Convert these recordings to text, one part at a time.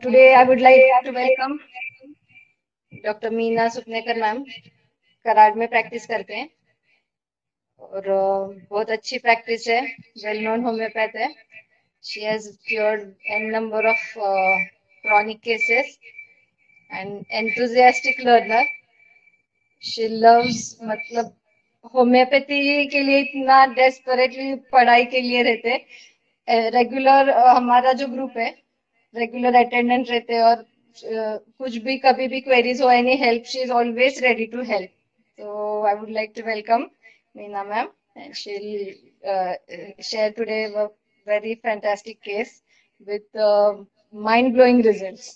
Today, I would like to welcome Dr. Meena Supnekar ma'am. Karad में practice करते हैं और बहुत अच्छी प्रैक्टिस है। वेल नोन होम्योपैथ है। She has cured n number of chronic cases and enthusiastic learner. She loves मतलब होम्योपैथी के लिए इतना डेस्परेटली पढ़ाई के लिए रहते। रेगुलर हमारा जो ग्रुप है रेगुलर अटेंडेंट रहते हैं और कुछ भी कभी भी क्वेरीज हो any help she is always ready to help. So I would like to welcome Meena ma'am, and she'll share today a very fantastic case with mind-blowing results.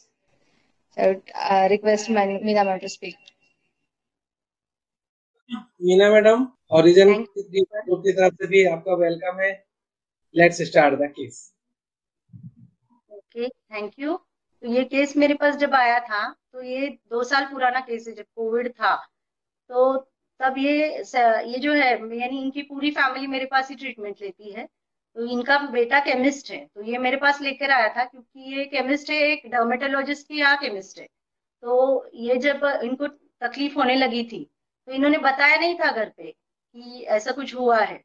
So I would request Meena ma'am to speak. Meena madam, origin Thank you, sir. Group की तरफ से भी आपका welcome है। Let's start the case. Okay, thank you. तो ये case मेरे पास जब आया था तो ये 2 साल पुराना केस है, जब कोविड था। तो तब ये जो है यानी इनकी पूरी फैमिली मेरे पास ही ट्रीटमेंट लेती है। तो इनका बेटा केमिस्ट है, तो ये मेरे पास लेकर आया था क्योंकि ये केमिस्ट है, एक डर्मेटोलॉजिस्ट की यहाँ केमिस्ट है। तो ये जब इनको तकलीफ होने लगी थी तो इन्होंने बताया नहीं था घर पे कि ऐसा कुछ हुआ है।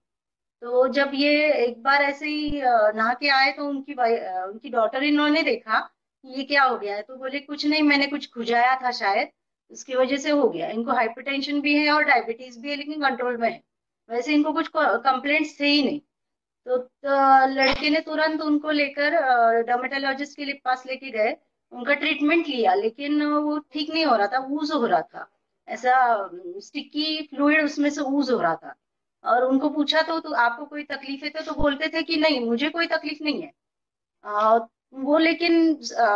तो जब ये एक बार ऐसे ही नहा के आए तो उनकी डॉटर इन लॉ ने देखा कि ये क्या हो गया है। तो बोले कुछ नहीं, मैंने कुछ खुजाया था शायद, उसकी वजह से हो गया। इनको हाइपरटेंशन भी है और डायबिटीज भी है, लेकिन कंट्रोल में है। वैसे इनको कुछ कंप्लेंट्स थे ही नहीं। तो लड़के ने तुरंत उनको लेकर डर्मेटोलॉजिस्ट के लिए पास लेके गए। उनका ट्रीटमेंट लिया, लेकिन वो ठीक नहीं हो रहा था, ऊज हो रहा था। ऐसा स्टिकी फ्लूइड उसमें से ऊज हो रहा था। और उनको पूछा तो आपको कोई तकलीफ है? तो बोलते थे कि नहीं, मुझे कोई तकलीफ नहीं है। आ, वो लेकिन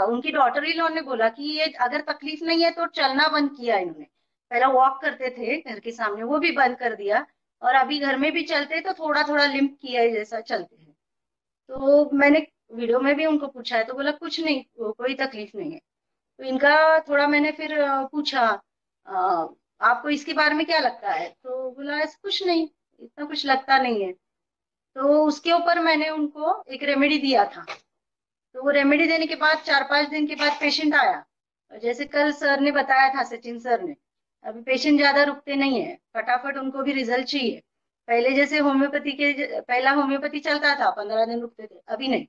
उनकी डॉटर इन लॉ ने बोला कि ये अगर तकलीफ नहीं है तो चलना बंद किया इन्होंने। पहला वॉक करते थे घर के सामने, वो भी बंद कर दिया। और अभी घर में भी चलते तो थोड़ा थोड़ा लिम्प किया है जैसा चलते हैं। तो मैंने वीडियो में भी उनको पूछा है तो बोला कुछ नहीं, कोई तकलीफ नहीं है। तो इनका थोड़ा मैंने फिर पूछा, आपको इसके बारे में क्या लगता है? तो बोला ऐसा कुछ नहीं, इतना कुछ लगता नहीं है। तो उसके ऊपर मैंने उनको एक रेमेडी दिया था। तो वो रेमेडी देने के बाद 4-5 दिन के बाद पेशेंट आया। और जैसे कल सर ने बताया था, सचिन सर ने, अभी पेशेंट ज्यादा रुकते नहीं है, फटाफट उनको भी रिजल्ट चाहिए। पहले जैसे पहला होम्योपैथी चलता था, 15 दिन रुकते थे, अभी नहीं।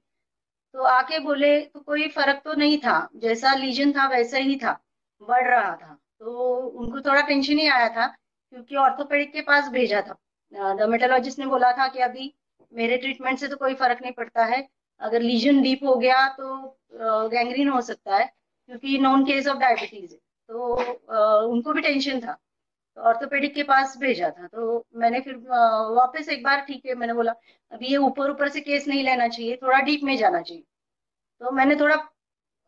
तो आके बोले तो कोई फर्क तो नहीं था, जैसा लीजन था वैसा ही था, बढ़ रहा था। तो उनको थोड़ा टेंशन ही आया था, क्योंकि ऑर्थोपेडिक के पास भेजा था। डर्मेटोलॉजिस्ट ने बोला था कि अभी मेरे ट्रीटमेंट से तो कोई फर्क नहीं पड़ता है, अगर लीजन डीप हो गया तो गैंग्रीन हो सकता है, क्योंकि नॉन केस ऑफ डायबिटीज है। तो उनको भी टेंशन था, तो ऑर्थोपेडिक के पास भेजा था। तो मैंने फिर वापस एक बार, ठीक है, मैंने बोला अभी ये ऊपर ऊपर से केस नहीं लेना चाहिए, थोड़ा डीप में जाना चाहिए। तो मैंने थोड़ा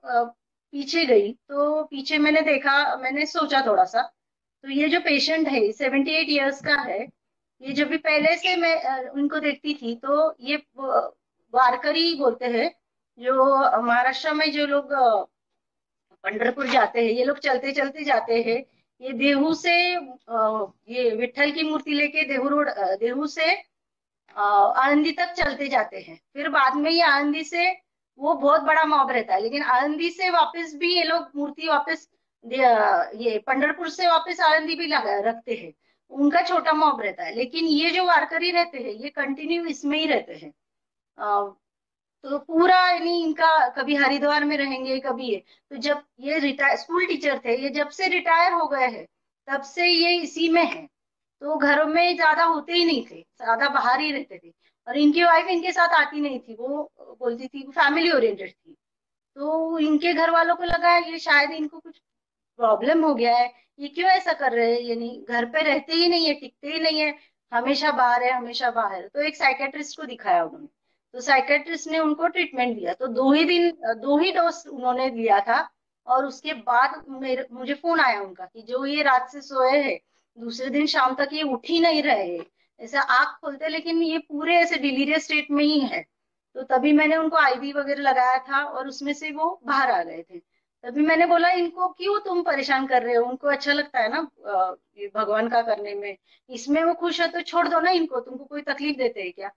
पीछे गई, तो पीछे मैंने देखा, मैंने सोचा थोड़ा सा। तो ये जो पेशेंट है 78 ईयर्स का है। ये जब भी पहले से मैं उनको देखती थी तो ये वारकरी बोलते हैं, जो महाराष्ट्र में जो लोग पंढरपुर जाते हैं, ये लोग चलते चलते जाते हैं। ये देहू से ये विठ्ठल की मूर्ति लेके देहू रोड, देहू से आळंदी तक चलते जाते हैं। फिर बाद में ये आळंदी से, वो बहुत बड़ा मॉब रहता है, लेकिन आळंदी से वापस भी ये लोग मूर्ति वापस ये पंढरपुर से वापस आळंदी भी लगा रखते हैं। उनका छोटा मॉब रहता है, लेकिन ये जो वारकरी रहते हैं ये कंटिन्यू इसमें ही रहते हैं। तो पूरा यानी इनका कभी हरिद्वार में रहेंगे, कभी ये। तो जब ये रिटायर स्कूल टीचर थे, ये जब से रिटायर हो गए हैं तब से ये इसी में है। तो घरों में ज्यादा होते ही नहीं थे, ज्यादा बाहर ही रहते थे। और इनकी वाइफ इनके साथ आती नहीं थी, वो बोलती थी, फैमिली ओरिएंटेड थी। तो इनके घर वालों को लगा ये शायद इनको कुछ प्रॉब्लम हो गया है, ये क्यों ऐसा कर रहे हैं, यानी घर पे रहते ही नहीं है, टिकते ही नहीं है, हमेशा बाहर है, हमेशा बाहर है। तो एक साइकेट्रिस्ट को दिखाया उन्होंने। तो साइकेट्रिस्ट ने उनको ट्रीटमेंट दिया, तो 2 ही डोज उन्होंने दिया था। और उसके बाद मुझे फोन आया उनका कि जो ये रात से सोए हैं, दूसरे दिन शाम तक ये उठ ही नहीं रहे हैं, ऐसा आंख खोलते लेकिन ये पूरे ऐसे डिलीरियस स्टेट में ही है। तो तभी मैंने उनको आईवी वगैरह लगाया था और उसमें से वो बाहर आ गए थे। तभी मैंने बोला इनको क्यों तुम परेशान कर रहे हो, उनको अच्छा लगता है ना ये भगवान का करने में, इसमें वो खुश है तो छोड़ दो ना इनको, तुमको कोई तकलीफ देते हैं क्या?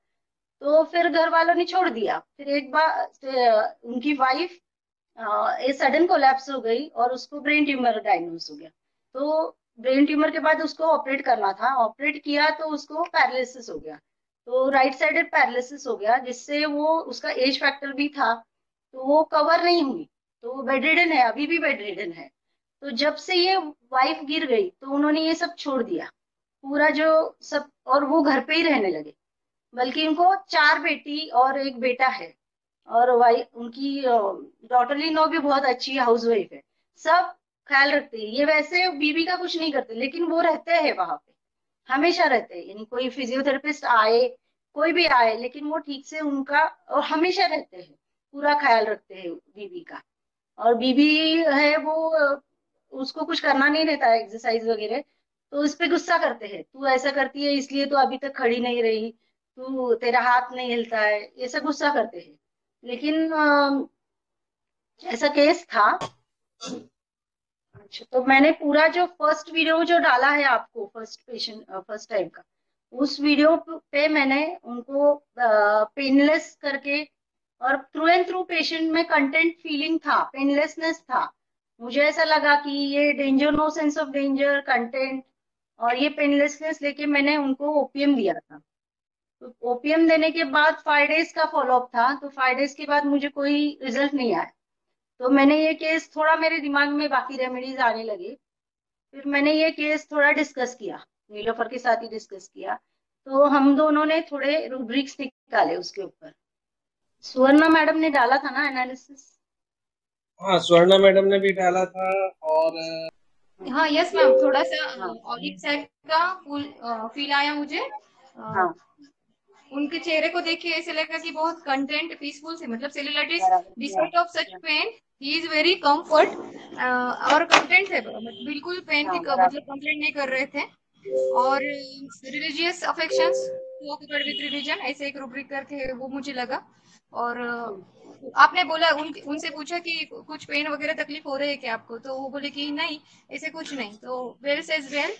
तो फिर घर वालों ने छोड़ दिया। फिर एक बार उनकी वाइफ ये सडन कोलैप्स हो गई और उसको ब्रेन ट्यूमर डायग्नोस हो गया। तो ब्रेन ट्यूमर के बाद उसको ऑपरेट करना था, ऑपरेट किया तो उसको पैरालिसिस हो गया। तो राइट साइडेड पैरालिसिस हो गया, जिससे वो उसका एज फैक्टर भी था, तो वो कवर नहीं हुई। तो वो बेड रिडन है, अभी भी बेड रिडन है। तो जब से ये वाइफ गिर गई तो उन्होंने ये सब छोड़ दिया, पूरा जो सब, और वो घर पे ही रहने लगे। बल्कि उनको 4 बेटी और 1 बेटा है। और वाई उनकी डॉटर इन लॉ भी बहुत अच्छी हाउस वाइफ है। सब ख्याल रखते हैं, ये वैसे बीवी का कुछ नहीं करते, लेकिन वो रहते हैं वहां पे, हमेशा रहते हैं। यानी कोई फिजियोथेरेपिस्ट आए, कोई भी आए, लेकिन वो ठीक से उनका, और हमेशा रहते हैं, पूरा ख्याल रखते हैं बीवी का। और बीबी है वो, उसको कुछ करना नहीं रहता है एक्सरसाइज वगैरह, तो उस पे गुस्सा करते हैं, तू ऐसा करती है इसलिए तो अभी तक खड़ी नहीं रही, तू तेरा हाथ नहीं हिलता है, ये सब गुस्सा करते हैं। लेकिन ऐसा केस था। अच्छा, तो मैंने पूरा जो फर्स्ट वीडियो जो डाला है आपको, फर्स्ट पेशेंट फर्स्ट टाइम का, उस वीडियो पे मैंने उनको पेनलेस करके, और थ्रू एंड थ्रू पेशेंट में कंटेंट फीलिंग था, पेनलेसनेस था। मुझे ऐसा लगा कि ये danger, no sense of danger content, और ये पेनलेसनेस लेके मैंने उनको ओपीएम दिया था। तो ओपीएम देने के बाद 5 डेज का फॉलोअप था, तो 5 डेज के बाद मुझे कोई रिजल्ट नहीं आया। तो मैंने ये केस थोड़ा, मेरे दिमाग में बाकी रेमेडीज आने लगी। फिर मैंने ये केस थोड़ा डिस्कस किया, नीलोफर के साथ ही डिस्कस किया। तो हम दोनों ने थोड़े रूब्रिक्स निकाले उसके ऊपर। सुवर्णा मैडम ने डाला था ना एनालिसिस? हाँ, स्वर्णा मैडम ने भी डाला था। और हाँ, यस मैम, थोड़ा सा हाँ ऑलिव साइड का फुल फील आया मुझे। हाँ, उनके चेहरे को देख के ऐसे लगा कि बहुत कंटेंट पीसफुल से, मतलब सेलुलाइटिस बराबर, despite of such pain he is very comfort, और कंटेंट है, मतलब बिल्कुल पेन की हाँ बराबर। मतलब कंप्लेंट नहीं कर रहे थे। और religious affections occupied with religion, ऐसे एक रूब्रिक करके वो मुझे लगा। और हम्म, आपने बोला उनसे पूछा कि कुछ पेन वगैरह तकलीफ हो रही है क्या आपको, तो वो बोले कि नहीं, ऐसे कुछ नहीं। तो well says well,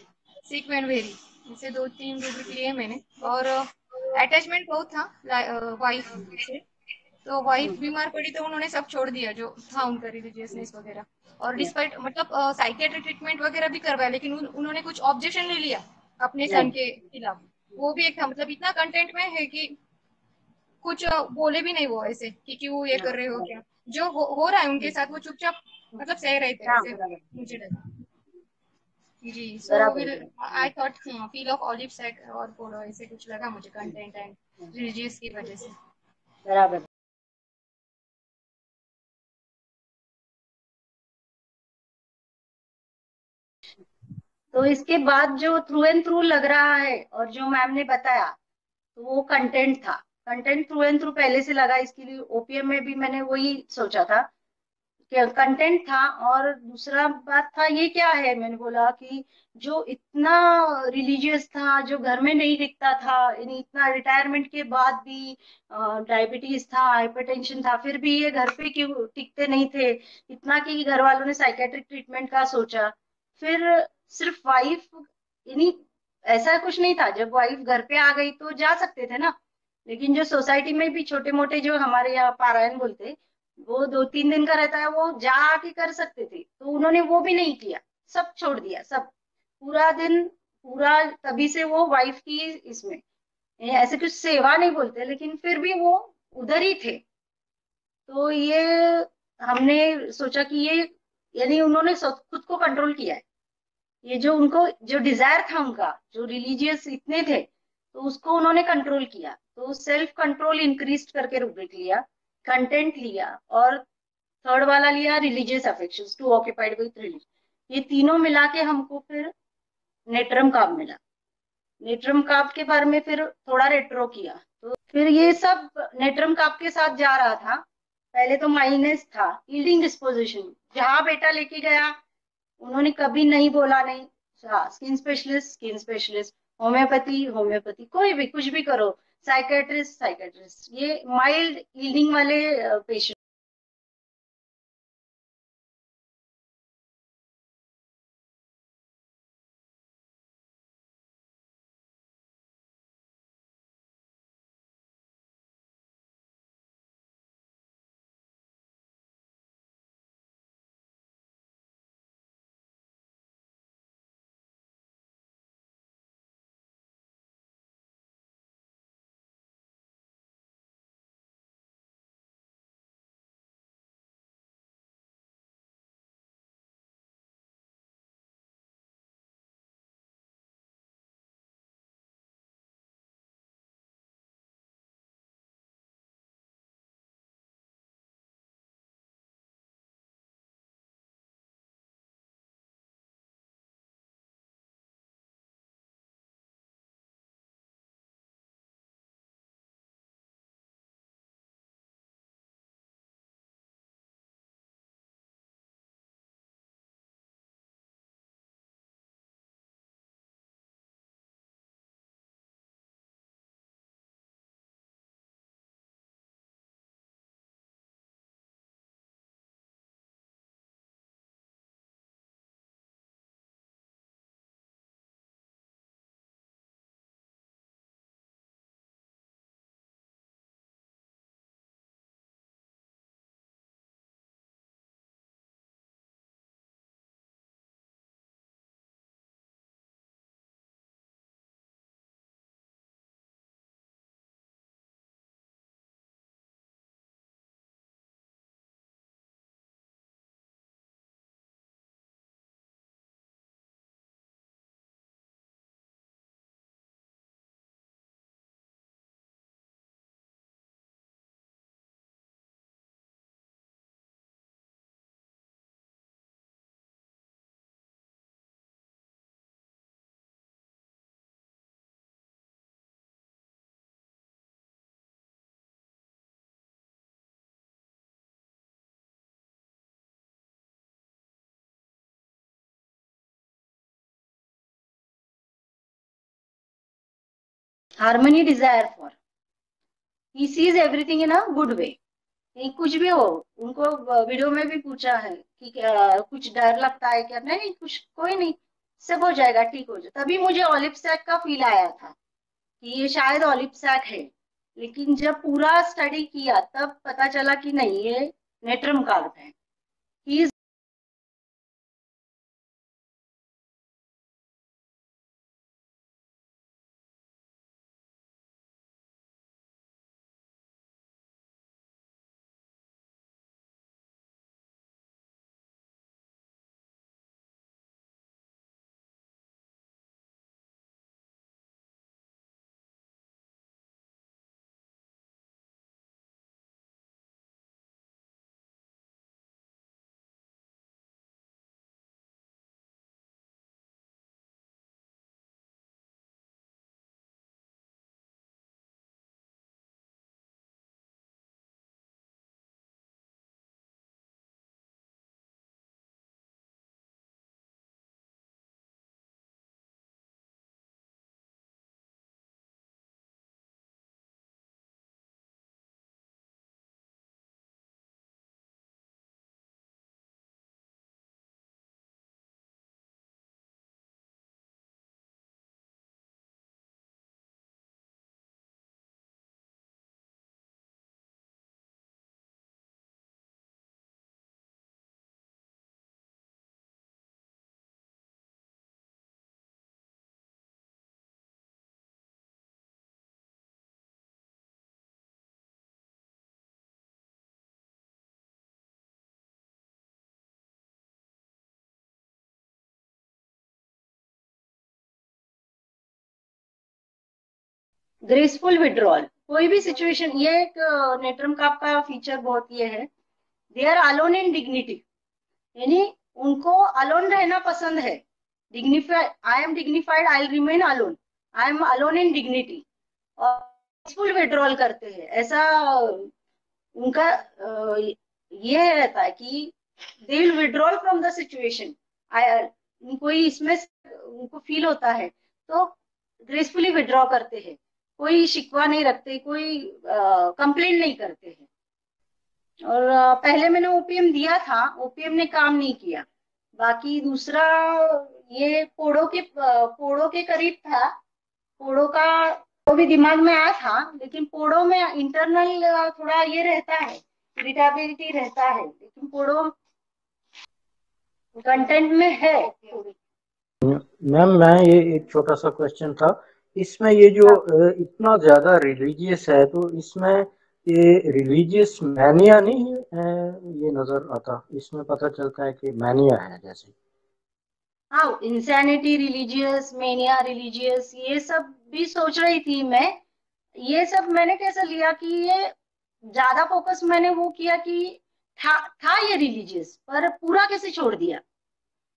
sick when very, इसे 2-3 रूब्रिक लिए मैंने। और अटैचमेंट बहुत था वाइफ से, तो वाइफ हम्म, बीमार पड़ी तो उन्होंने सब छोड़ दिया जो था उनका रिलीजियसनेस वगैरह। और हम्म, डिस्पाइट मतलब साइकेट्रिक ट्रीटमेंट वगैरह भी करवाया, लेकिन उन्होंने कुछ ऑब्जेक्शन नहीं लिया अपने सन नहीं। के खिलाफ। वो भी एक था, मतलब इतना कंटेंट में है कि कुछ बोले भी नहीं वो ऐसे कि क्यों ये कर हाँ रहे हो बराबर। क्या। जो हो रहा है उनके हम्म, साथ वो चुपचाप मतलब सह रहे थे हाँ ऐसे, बराबर। मुझे लगा। जी, सो बराबर विल बराबर। I thought feel of olive side और फोड़ो, ऐसे कुछ लगा मुझे कंटेंट एंड रिलीजियस की वजह से। बराबर। तो इसके बाद जो थ्रू एंड थ्रू लग रहा है, और जो मैम ने बताया, तो वो कंटेंट था। कंटेंट थ्रू एंड थ्रू पहले से लगा, इसके लिए ओपीएम में भी मैंने वही सोचा था कि कंटेंट था। और दूसरा बात था, ये क्या है, मैंने बोला कि जो इतना रिलीजियस था, जो घर में नहीं दिखता था, यानी इतना रिटायरमेंट के बाद भी डायबिटीज था, हाइपरटेंशन था, फिर भी ये घर पे क्यों टिकते नहीं थे, इतना कि घर वालों ने साइकेट्रिक ट्रीटमेंट का सोचा। फिर सिर्फ वाइफ, यानी ऐसा कुछ नहीं था, जब वाइफ घर पे आ गई तो जा सकते थे ना। लेकिन जो सोसाइटी में भी छोटे मोटे, जो हमारे यहाँ पारायण बोलते, वो 2-3 दिन का रहता है, वो जा आके कर सकते थे, तो उन्होंने वो भी नहीं किया, सब छोड़ दिया, सब पूरा दिन, पूरा। तभी से वो वाइफ की इसमें, ये ऐसे कुछ सेवा नहीं बोलते, लेकिन फिर भी वो उधर ही थे। तो ये हमने सोचा कि ये, यानी उन्होंने खुद को कंट्रोल किया है। ये जो उनको जो डिजायर था उनका, जो रिलीजियस इतने थे, तो उसको उन्होंने कंट्रोल किया। तो सेल्फ कंट्रोल इंक्रीज करके रूब्रिक लिया, कंटेंट लिया, और थर्ड वाला लिया religious affections to occupied with religion. ये तीनों मिला के हमको फिर नेट्रम काब मिला। नेट्रम काब के बारे में फिर थोड़ा रेट्रो किया। तो फिर ये सब नेट्रम काब के साथ जा रहा था। पहले तो माइनस था, यील्डिंग डिस्पोजिशन, जहां बेटा लेके गया उन्होंने कभी नहीं बोला नहीं। हाँ, skin specialist, skin specialist, homeopathy, homeopathy, कोई भी कुछ भी करो, साइकेट्रिस्ट, साइकेट्रिस्ट, ये माइल्ड यील्डिंग वाले patient. Harmony desire for, he sees everything in a good way. नहीं कुछ भी हो, उनको वीडियो में भी पूछा है कि कुछ डर लगता है क्या, नहीं कुछ कोई नहीं, सब हो जाएगा, ठीक हो जाए। तभी मुझे ऑलिव सैक का फील आया था कि ये शायद ऑलिव सैक है, लेकिन जब पूरा स्टडी किया तब पता चला कि नहीं, ये नेट्रम कार्प है। ही इज ग्रेसफुल विड्रॉल, कोई भी सिचुएशन, ये एक नेट्रम काप का फीचर बहुत ये है, they are alone in dignity, यानी उनको अलोन रहना पसंद है। Dignified, I am dignified, I will remain alone, I am alone in dignity. और ग्रेसफुल विड्रॉल करते हैं, ऐसा उनका ये रहता है कि they will withdrawal from the situation. कोई इसमें उनको फील होता है तो ग्रेसफुली विड्रॉ करते हैं, कोई शिकवा नहीं रखते, कोई कंप्लेन नहीं करते हैं। और पहले मैंने ओपीएम दिया था, ओपीएम ने काम नहीं किया। बाकी दूसरा, ये पोड़ो के करीब था, पोड़ो का वो भी दिमाग में आया था, लेकिन पोड़ो में इंटरनल थोड़ा ये रहता है, इरिटेबिलिटी रहता है, लेकिन पोड़ो कंटेंट में है थोड़ी। मैम मैं ये एक छोटा सा क्वेश्चन था, इसमें ये जो इतना ज्यादा रिलीजियस है, तो इसमें ये रिलीजियस मैनिया नहीं है, ये नजर आता, इसमें पता चलता है कि मैनिया है जैसे। हाँ, इंसैनिटी रिलीजियस, मेनिया रिलीजियस, ये सब भी सोच रही थी मैं। ये सब मैंने कैसे लिया कि ये ज्यादा फोकस मैंने वो किया कि था ये रिलीजियस, पर पूरा कैसे छोड़ दिया।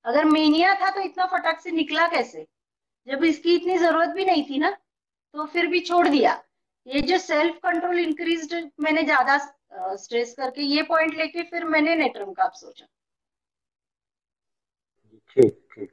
अगर मेनिया था तो इतना फटाक से निकला कैसे, जब इसकी इतनी जरूरत भी नहीं थी ना, तो फिर भी छोड़ दिया। ये जो सेल्फ कंट्रोल इंक्रीज्ड, मैंने ज्यादा स्ट्रेस करके ये पॉइंट लेके फिर मैंने नेट्रम का सोचा। ठीक ठीक।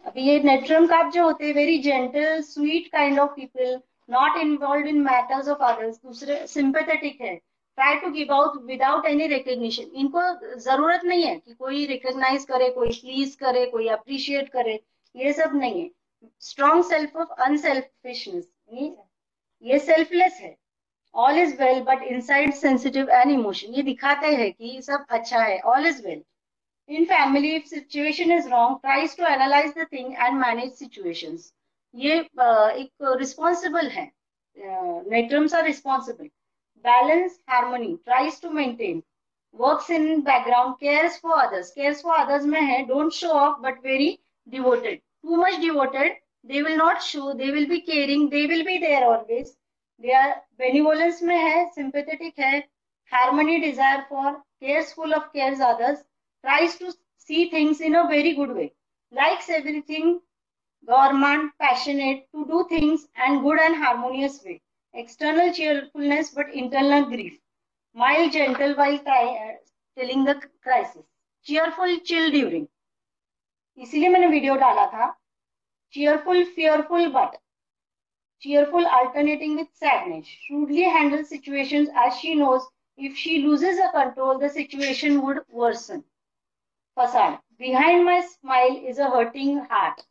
अभी ये नेट्रम काप जो होते हैं, very gentle sweet kind of people, not involve in matters of others, दूसरे सिंपेथेटिक है, try to give out without any recognition. इनको जरूरत नहीं है कि कोई रिकग्नाइज करे, कोई प्लीज करे, कोई अप्रिशिएट करे, ये सब नहीं है। स्ट्रॉन्ग सेल्फ ऑफ अनसेल्फिशनेस, ये सेल्फलेस है। All is well but inside sensitive and emotion, ये दिखाते हैं कि सब अच्छा है, all is well. In family, if situation is wrong, tries to analyze the thing and manage situations. ये एक responsible है, नेट्रम्स are responsible. Balance, harmony, tries to maintain, works in background, cares for others में है, don't show off but very devoted, too much devoted, they will not show, they will be caring, they will be there always, they are benevolence में है, sympathetic है, harmony, desire for, careful of cares others, tries to see things in a very good way, likes everything government, passionate to do things and good and harmonious way, external cheerfulness but internal grief, mild, gentle while telling the crisis, cheerful, chill during. इसीलिए मैंने video डाला था. Cheerful, fearful but cheerful, alternating with sadness, shrewdly handles situations as she knows if she loses her control the situation would worsen. Facade, behind my smile is a hurting heart.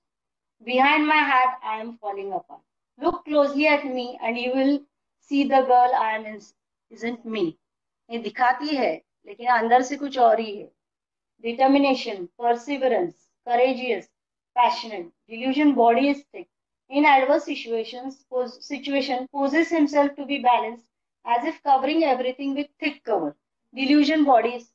Behind my hat, I am falling apart. Look closely at me and you will see the girl I am isn't me. ये दिखाती है लेकिन अंदर से कुछ और ही है. Determination, perseverance, courageous, passionate. Delusion body is thick. In adverse situation poses himself to be balanced as if covering everything with thick cover. Delusion body is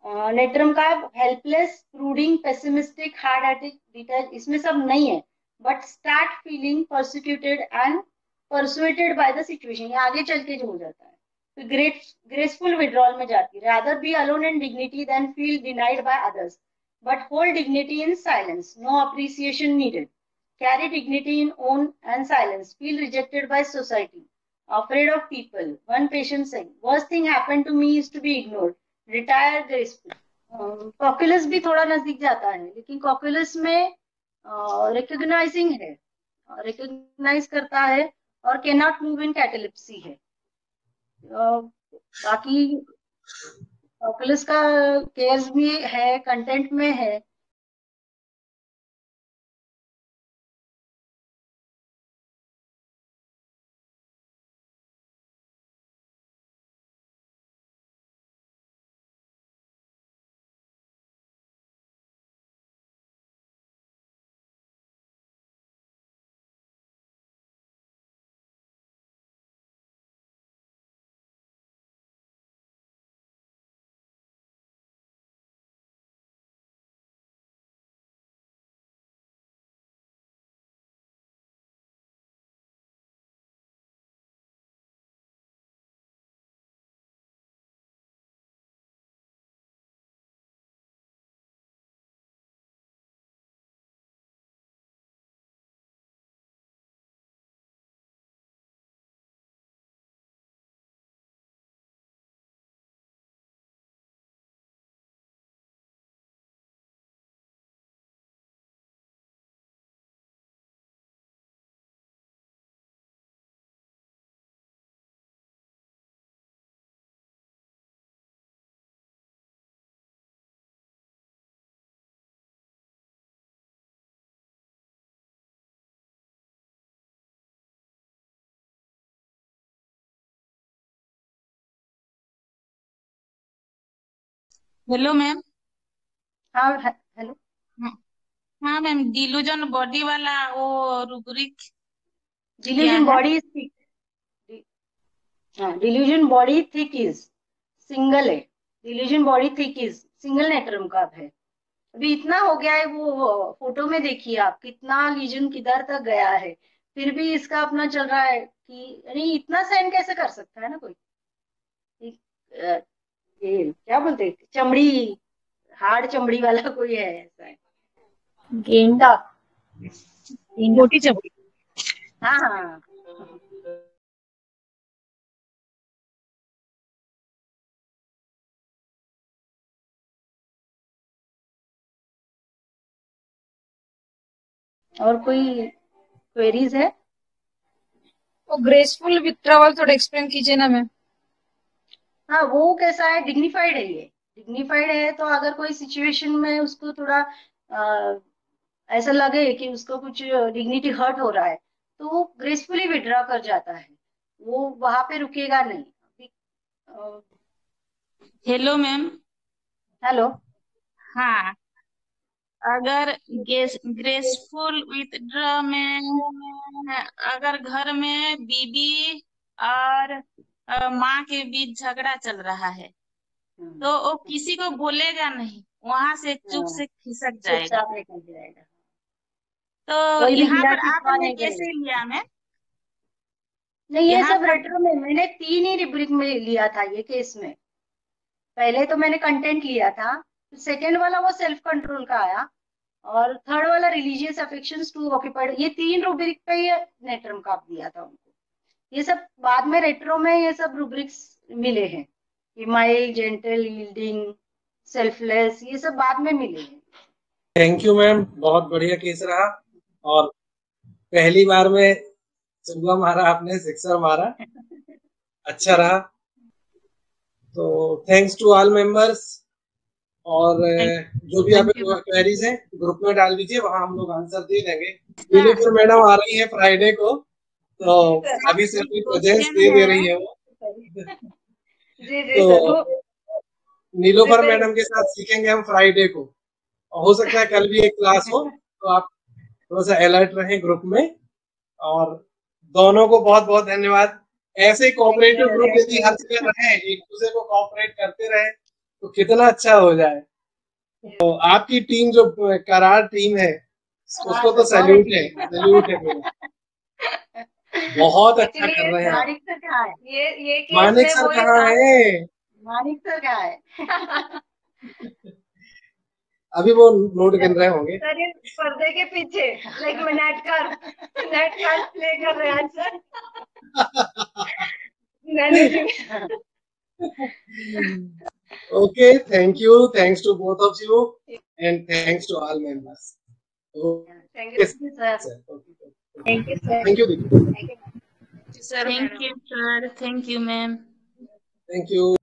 natrum का helpless, brooding, pessimistic, hard attack, इसमें सब नहीं है. But start feeling persecuted and persuaded by the situation, ये आगे चल के जो हो जाता है. तो ग्रेसफुल विड्रॉल में जाती है. Rather be alone in dignity than feel denied by others, but hold dignity in silence, no appreciation needed. Carry dignity in own and silence. Feel rejected by society. Afraid of people. One patient saying, worst thing happened to me is to be ignored. Retire graceful. Cocculus भी थोड़ा नजदीक जाता है, लेकिन Cocculus में recognising है, recognise करता है और कैन नॉट मूव इन कैटेलिप्सी है. बाकी कॉकुलस का केयर्स भी है, कंटेंट में है. Hello ma'am. हाँ हेलो. हाँ मैम, डिलूजन बॉडी वाला वो रूब्रिक क्या डिल्यूजन है? Body is thick. हाँ, delusion body thick is single है. Delusion body thick is single natrum का है. अभी इतना हो गया है, वो फोटो में देखिए आप कितना लीजन किधर तक गया है, फिर भी इसका अपना चल रहा है कि नहीं, इतना सहन कैसे कर सकता है ना कोई. ये क्या बोलते हैं, चमड़ी, हार्ड चमड़ी वाला कोई है ऐसा है. गेंडा. मोटी चमड़ी. हाँ हाँ. और कोई क्वेरीज है? वो ग्रेसफुल विथड्रॉवल थोड़ा एक्सप्लेन कीजिए ना मैम. हाँ, वो कैसा है, डिग्निफाइड है. ये डिग्निफाइड है तो अगर कोई सिचुएशन में उसको थोड़ा ऐसा लगे कि उसको कुछ डिग्निटी हर्ट हो रहा है तो वो ग्रेसफुली विड्रॉ कर जाता है, वो वहां पे रुकेगा नहीं. Hello ma'am. हेलो. हाँ, अगर ग्रेसफुल विथड्रॉ में अगर घर में बीबी और माँ के बीच झगड़ा चल रहा है तो वो किसी को बोलेगा नहीं, वहां से चुप से खिसक जाएगा. चुपचाप निकल जाएगा. तो कोई भी यहाँ गिला पर शिकवा आपने नहीं कैसे करेगा. लिया मैम? नहीं, ये यहाँ सब पर रेट्रो में मैंने 3 ही रिब्रिक में लिया था ये केस में। पहले तो मैंने कंटेंट लिया था, सेकेंड वाला वो सेल्फ कंट्रोल का आया, और थर्ड वाला रिलीजियस अफेक्शंस टू ऑक्यूपाइड, ये 3 रूब्रिक पे ये नेटरम का दिया था उनको। ये सब बाद में रेट्रो में ये सब रूब्रिक्स मिले हैं, कि माइल्ड, जेंटल, यील्डिंग, सेल्फलेस, ये सब बाद में मिले हैं। थैंक यू मैम, बहुत बढ़िया केस रहा, और पहली बार में चुंगा मारा आपने, सिक्सर मारा, अच्छा रहा। तो थैंक्स टू ऑल मेंबर्स, और जो भी आप क्वेरीज हैं ग्रुप में डाल दीजिए, वहां हम लोग आंसर दे देंगे। नीलूफर मैडम आ रही है फ्राइडे को, तो अभी से अपनी प्रेजेंस दे रही है वो। जी तो सर। नीलूफर मैडम के साथ सीखेंगे हम फ्राइडे को, और हो सकता है कल भी एक क्लास हो, तो आप थोड़ा सा अलर्ट रहें ग्रुप में। और दोनों को बहुत बहुत धन्यवाद। ऐसे कोऑपरेटिव ग्रुप यदि हर जगह रहे, एक दूसरे को कोऑपरेट करते रहे, तो कितना अच्छा हो जाए। तो आपकी टीम जो करार टीम है, उसको तो सैल्यूट है, सैल्यूट है मेरा। बहुत अच्छा कर रहे हैं आप। मानिक सर कहाँ है? ये केस मानिक में सर वो एक कहाँ है? मानिक सर कहाँ है? अभी वो नोट गिन रहे होंगे। सर ये पर्दे के पीछे लाइक मैं नेट कार्ड प्ले कर रहे हैं sir. Managing. Okay, thank you. Thanks to both of you, and thanks to all members. Thank you sir, Sir. Okay. Thank you sir. Thank you, Deepika. Thank you thank you sir, thank you ma'am. Thank you.